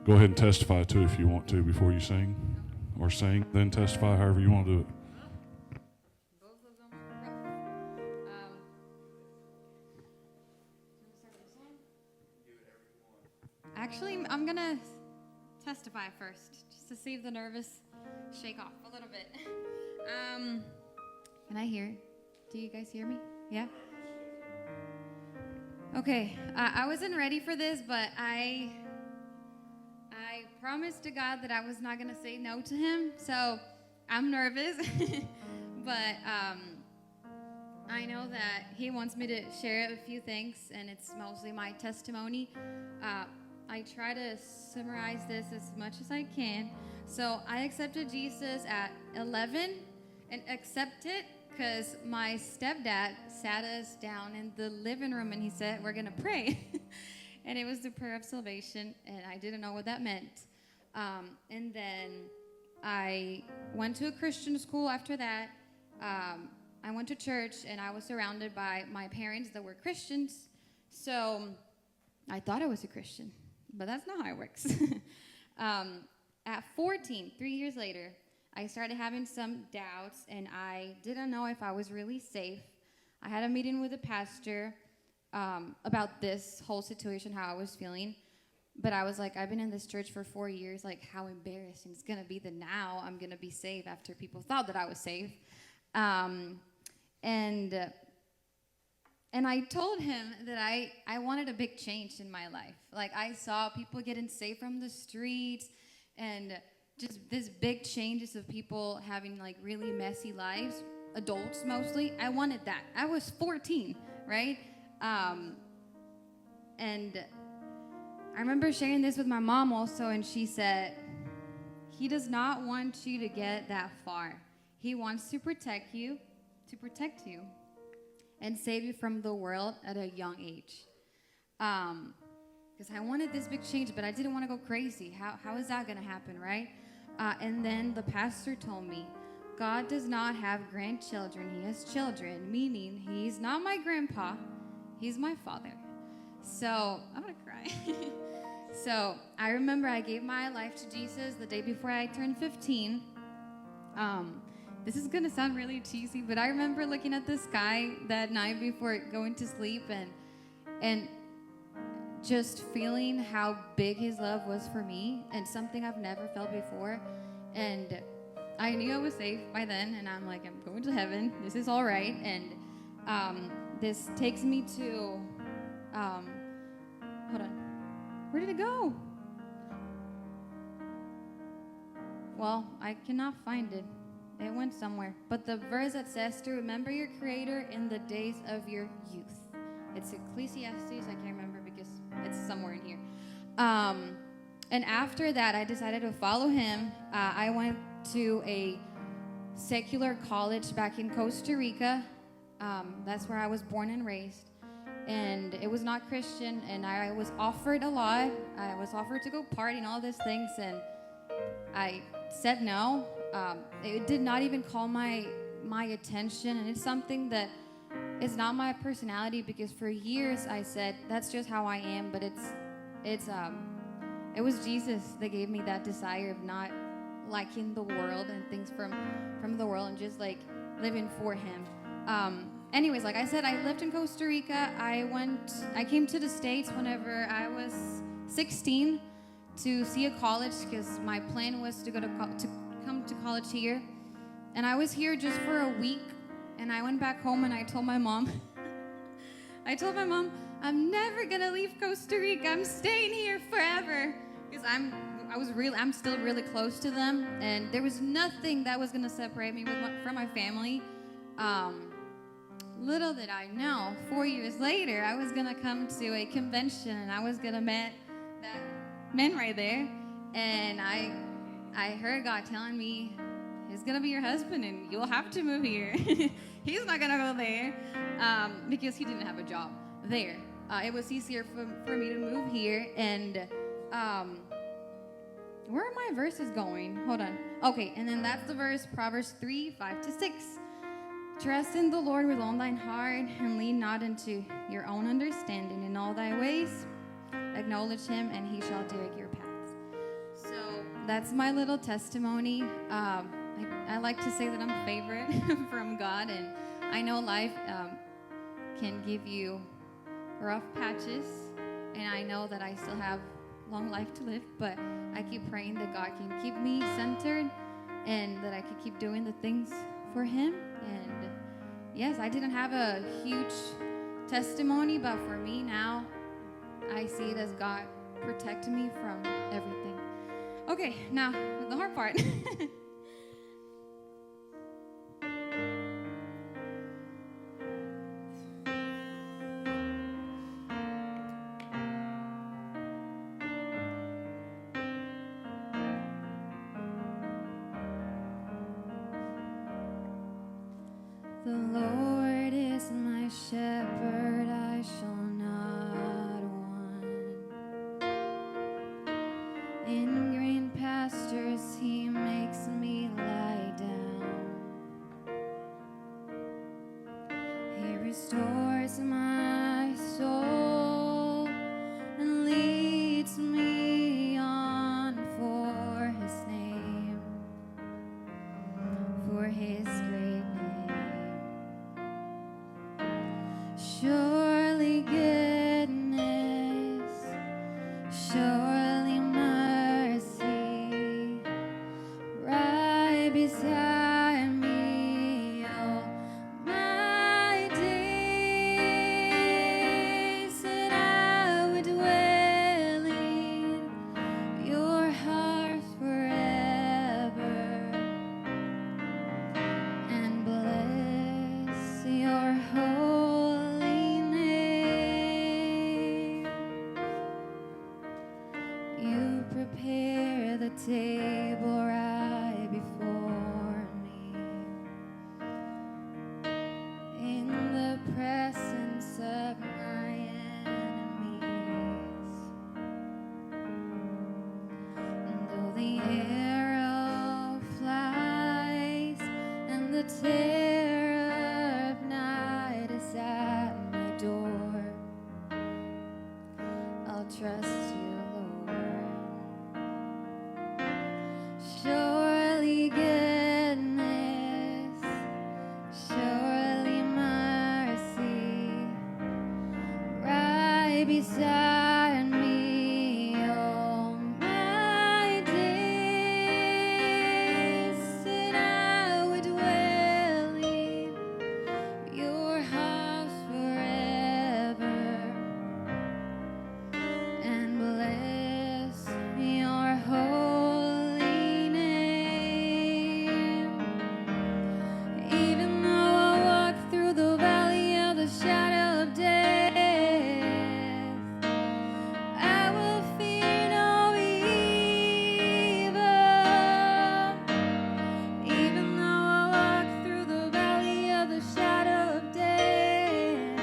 Go ahead and testify too if you want to before you sing, or sing, then testify, however you want to do it. Both of them are rough. Actually, I'm going to testify first, just to see if the nervous shake off a little bit. Can I hear? Do you guys hear me? Yeah? Okay, I wasn't ready for this, but I promised to God that I was not going to say no to him, so I'm nervous, but I know that he wants me to share a few things, and it's mostly my testimony. I try to summarize this as much as I can. So I accepted Jesus at 11, and accepted because my stepdad sat us down in the living room, and he said, we're going to pray. And it was the prayer of salvation, and I didn't know what that meant. And then I went to a Christian school after that. I went to church, and I was surrounded by my parents that were Christians. So I thought I was a Christian, but that's not how it works. At 14, 3 years later, I started having some doubts, and I didn't know if I was really safe. I had a meeting with a pastor about this whole situation, how I was feeling. But I was like, I've been in this church for 4 years. Like, how embarrassing it's going to be that now I'm going to be safe after people thought that I was safe. And I told him that I wanted a big change in my life. Like, I saw people getting saved from the streets, and just this big changes of people having, like, really messy lives, adults mostly. I wanted that. I was 14, right? And I remember sharing this with my mom also, and she said, he does not want you to get that far. He wants to protect you, and save you from the world at a young age. Because I wanted this big change, but I didn't want to go crazy. How is that going to happen, right? And then the pastor told me, God does not have grandchildren. He has children, meaning he's not my grandpa. He's my father. So I'm going to cry. So I remember I gave my life to Jesus the day before I turned 15. This is going to sound really cheesy, but I remember looking at the sky that night before going to sleep and just feeling how big his love was for me, and something I've never felt before. And I knew I was safe by then, and I'm like, I'm going to heaven. This is all right. And this takes me to, hold on. Where did it go? Well, I cannot find it. It went somewhere. But the verse that says to remember your Creator in the days of your youth. It's Ecclesiastes. I can't remember because it's somewhere in here. And after that, I decided to follow him. I went to a secular college back in Costa Rica. That's where I was born and raised. And it was not Christian, and I was offered a lot. I was offered to go party and all these things, and I said no. It did not even call my attention, and it's something that is not my personality, because for years I said that's just how I am. But it was Jesus that gave me that desire of not liking the world and things from the world, and just like living for him. Anyways, like I said, I lived in Costa Rica. I came to the States whenever I was 16 to see a college, because my plan was to come to college here. And I was here just for a week, and I went back home and I told my mom, I'm never gonna leave Costa Rica. I'm staying here forever, because I'm still really close to them, and there was nothing that was gonna separate me from my family. Little did I know, 4 years later, I was going to come to a convention, and I was going to meet that man right there. And I heard God telling me, he's going to be your husband, and you'll have to move here. He's not going to go there because he didn't have a job there. It was easier for me to move here. And where are my verses going? Hold on. Okay, and then that's the verse, Proverbs 3:5-6. Trust in the Lord with all thine heart, and lean not into your own understanding. In all thy ways acknowledge him, and he shall direct your paths. that's my little testimony. I like to say that I'm a favorite from God, and I know life can give you rough patches, and I know that I still have long life to live, but I keep praying that God can keep me centered and that I can keep doing the things for Him. And yes, I didn't have a huge testimony, but for me now, I see it as God protecting me from everything. Okay, now the hard part. The Lord is my shepherd, I shall not want. In green pastures He makes me lie down. He restores my soul and leads me on for His name, for His great name. Surely goodness, surely mercy, right beside me all my days, and I would dwell in your house forever and bless your holy name. You prepare the table right before me in the presence of my enemies. And though the arrow flies and the terror of night is at my door, I'll trust you, Lord. Surely goodness, surely mercy, right beside me all my days, and I would dwell in your house forever and bless your holy name. Even though I walk through the valley of the shadow of death, I will fear no evil. Even though I walk through the valley of the shadow of death,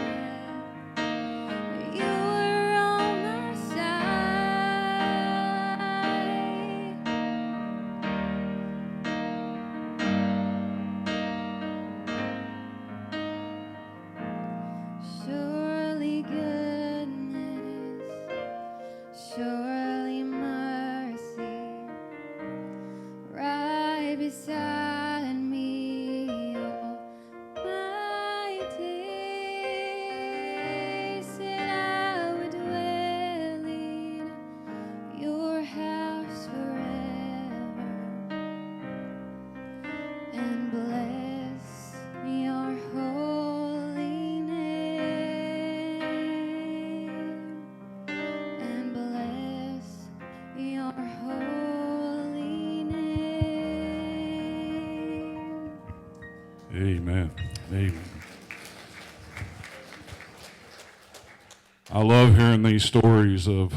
you are on my side. Surely goodness, surely mercy, right beside me all my days, and I would dwell in your house forever and bless your holy name, and bless your holy name. Amen. Amen. I love hearing these stories of